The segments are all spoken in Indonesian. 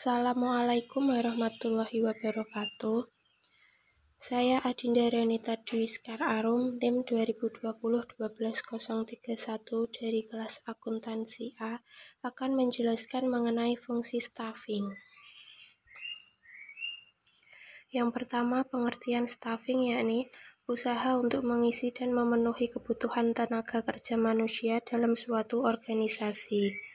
Assalamualaikum warahmatullahi wabarakatuh. Saya Adinda Renita Dwi Sekar Arum, NIM 2020-12031 dari kelas akuntansi A, akan menjelaskan mengenai fungsi staffing. Yang pertama, pengertian staffing yakni usaha untuk mengisi dan memenuhi kebutuhan tenaga kerja manusia dalam suatu organisasi.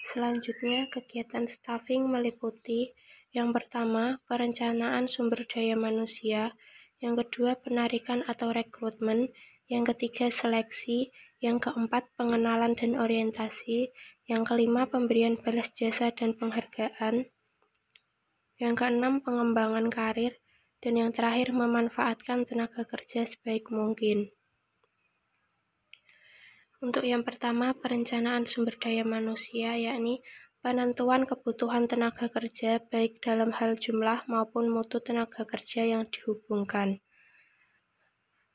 Selanjutnya, kegiatan staffing meliputi yang pertama, perencanaan sumber daya manusia, yang kedua, penarikan atau rekrutmen, yang ketiga, seleksi, yang keempat, pengenalan dan orientasi, yang kelima, pemberian balas jasa dan penghargaan, yang keenam, pengembangan karir, dan yang terakhir, memanfaatkan tenaga kerja sebaik mungkin. Untuk yang pertama, perencanaan sumber daya manusia, yakni penentuan kebutuhan tenaga kerja baik dalam hal jumlah maupun mutu tenaga kerja yang dihubungkan.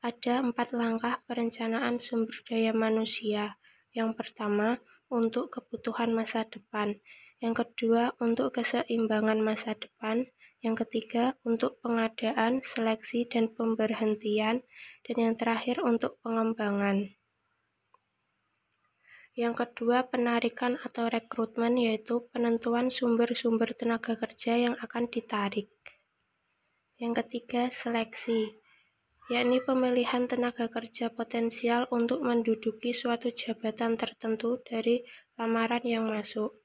Ada 4 langkah perencanaan sumber daya manusia. Yang pertama, untuk kebutuhan masa depan. Yang kedua, untuk keseimbangan masa depan. Yang ketiga, untuk pengadaan, seleksi, dan pemberhentian. Dan yang terakhir, untuk pengembangan. Yang kedua, penarikan atau rekrutmen, yaitu penentuan sumber-sumber tenaga kerja yang akan ditarik. Yang ketiga, seleksi, yakni pemilihan tenaga kerja potensial untuk menduduki suatu jabatan tertentu dari lamaran yang masuk.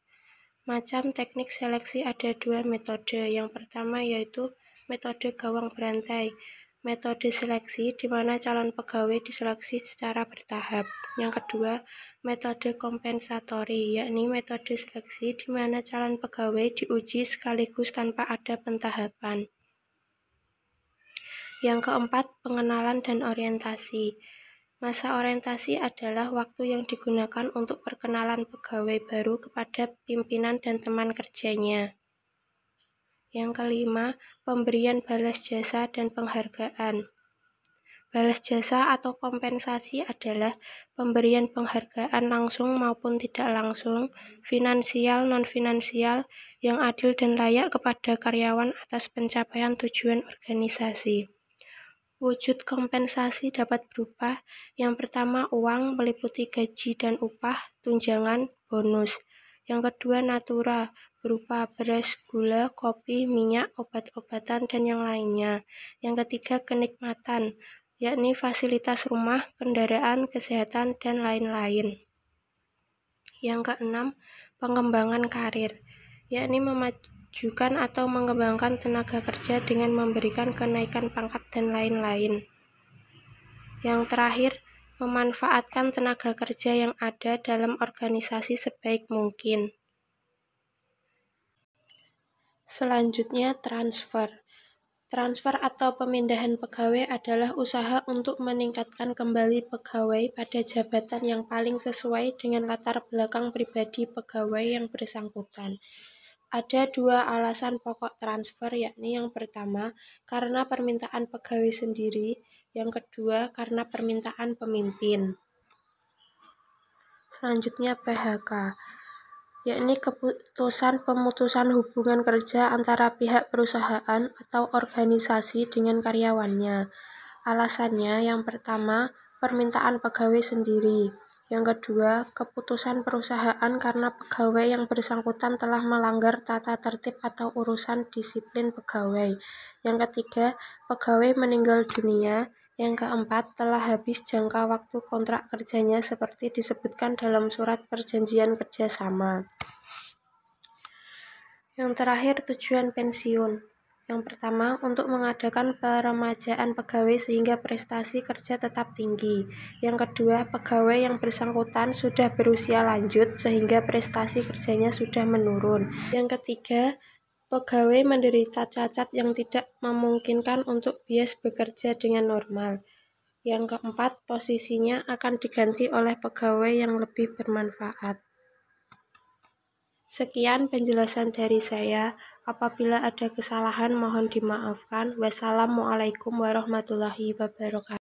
Macam teknik seleksi ada 2 metode. Yang pertama yaitu metode gawang berantai. Metode seleksi di mana calon pegawai diseleksi secara bertahap. Yang kedua, metode kompensatori, yakni metode seleksi di mana calon pegawai diuji sekaligus tanpa ada pentahapan. Yang keempat, pengenalan dan orientasi. Masa orientasi adalah waktu yang digunakan untuk perkenalan pegawai baru kepada pimpinan dan teman kerjanya. Yang kelima, pemberian balas jasa dan penghargaan. Balas jasa atau kompensasi adalah pemberian penghargaan langsung maupun tidak langsung, finansial, non-finansial, yang adil dan layak kepada karyawan atas pencapaian tujuan organisasi. Wujud kompensasi dapat berupa yang pertama uang meliputi gaji dan upah, tunjangan, bonus. Yang kedua natura berupa beras, gula, kopi, minyak, obat-obatan, dan yang lainnya. Yang ketiga kenikmatan, yakni fasilitas rumah, kendaraan, kesehatan, dan lain-lain. Yang keenam, pengembangan karir, yakni memajukan atau mengembangkan tenaga kerja dengan memberikan kenaikan pangkat dan lain-lain. Yang terakhir, memanfaatkan tenaga kerja yang ada dalam organisasi sebaik mungkin. Selanjutnya, transfer. Transfer atau pemindahan pegawai adalah usaha untuk meningkatkan kembali pegawai pada jabatan yang paling sesuai dengan latar belakang pribadi pegawai yang bersangkutan. Ada 2 alasan pokok transfer, yakni yang pertama, karena permintaan pegawai sendiri, yang kedua, karena permintaan pemimpin. Selanjutnya, PHK, yakni keputusan pemutusan hubungan kerja antara pihak perusahaan atau organisasi dengan karyawannya. Alasannya yang pertama, permintaan pegawai sendiri. Yang kedua, keputusan perusahaan karena pegawai yang bersangkutan telah melanggar tata tertib atau urusan disiplin pegawai. Yang ketiga, pegawai meninggal dunia. Yang keempat, telah habis jangka waktu kontrak kerjanya seperti disebutkan dalam surat perjanjian kerjasama. Yang terakhir, tujuan pensiun. Yang pertama, untuk mengadakan peremajaan pegawai sehingga prestasi kerja tetap tinggi. Yang kedua, pegawai yang bersangkutan sudah berusia lanjut sehingga prestasi kerjanya sudah menurun. Yang ketiga, pegawai menderita cacat yang tidak memungkinkan untuk bias bekerja dengan normal. Yang keempat, posisinya akan diganti oleh pegawai yang lebih bermanfaat. Sekian penjelasan dari saya. Apabila ada kesalahan mohon dimaafkan. Wassalamualaikum warahmatullahi wabarakatuh.